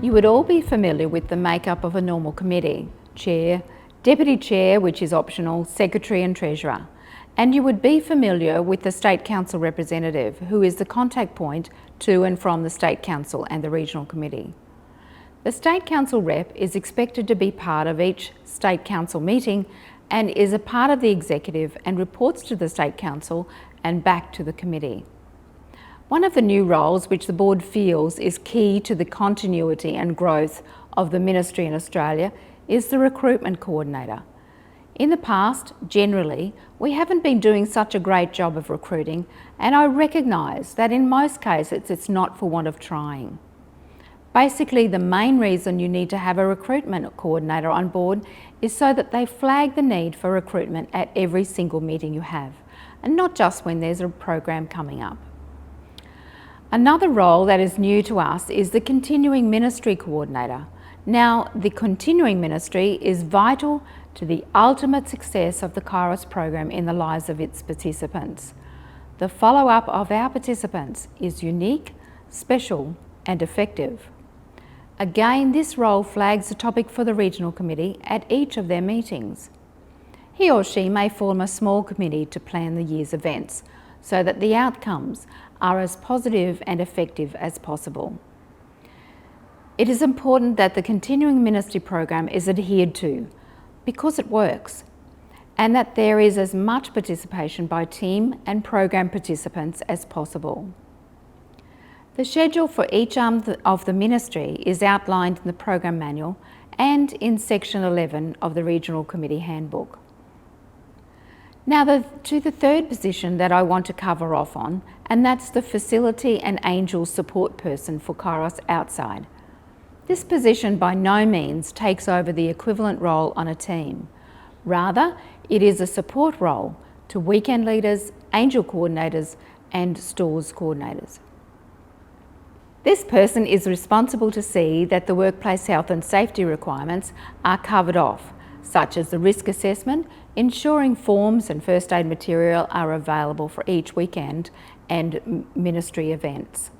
You would all be familiar with the makeup of a normal committee: chair, deputy chair, which is optional, secretary and treasurer. And you would be familiar with the State Council representative, who is the contact point to and from the State Council and the Regional Committee. The State Council rep is expected to be part of each State Council meeting and is a part of the executive and reports to the State Council and back to the committee. One of the new roles which the board feels is key to the continuity and growth of the ministry in Australia is the recruitment coordinator. In the past, generally, we haven't been doing such a great job of recruiting, and I recognise that in most cases it's not for want of trying. Basically, the main reason you need to have a recruitment coordinator on board is so that they flag the need for recruitment at every single meeting you have, and not just when there's a program coming up. Another role that is new to us is the continuing ministry coordinator. Now, the continuing ministry is vital to the ultimate success of the Kairos program in the lives of its participants. The follow-up of our participants is unique, special and effective. Again, this role flags the topic for the Regional Committee at each of their meetings. He or she may form a small committee to plan the year's events so that the outcomes are as positive and effective as possible. It is important that the continuing ministry program is adhered to because it works, and that there is as much participation by team and program participants as possible. The schedule for each arm of the ministry is outlined in the program manual and in section 11 of the Regional Committee Handbook. Now to the third position that I want to cover off on, and that's the facility and angel support person for Kairos Outside. This position by no means takes over the equivalent role on a team. Rather, it is a support role to weekend leaders, angel coordinators and stores coordinators. This person is responsible to see that the workplace health and safety requirements are covered off, such as the risk assessment, ensuring forms and first aid material are available for each weekend and ministry events.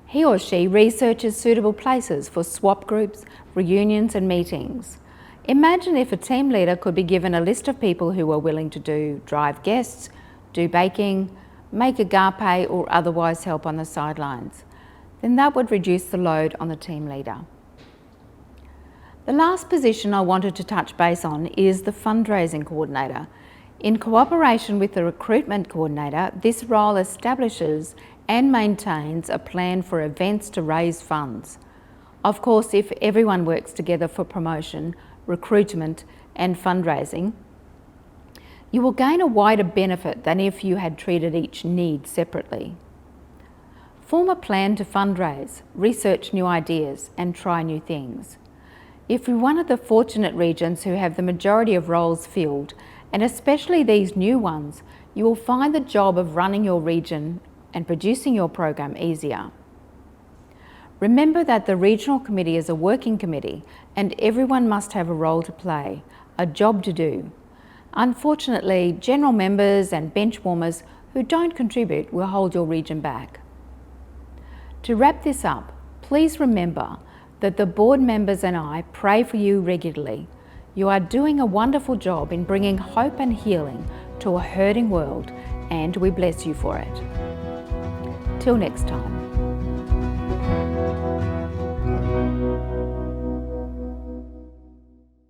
He or she researches suitable places for swap groups, reunions and meetings. Imagine if a team leader could be given a list of people who are willing to drive guests, do baking, make agape or otherwise help on the sidelines. Then that would reduce the load on the team leader. The last position I wanted to touch base on is the fundraising coordinator. In cooperation with the recruitment coordinator, this role establishes and maintains a plan for events to raise funds. Of course, if everyone works together for promotion, recruitment and fundraising, you will gain a wider benefit than if you had treated each need separately. Form a plan to fundraise, research new ideas and try new things. If you're one of the fortunate regions who have the majority of roles filled, and especially these new ones, you will find the job of running your region and producing your program easier. Remember that the Regional Committee is a working committee and everyone must have a role to play, a job to do. Unfortunately, general members and bench warmers who don't contribute will hold your region back. To wrap this up, please remember that the board members and I pray for you regularly. You are doing a wonderful job in bringing hope and healing to a hurting world, and we bless you for it. Till next time.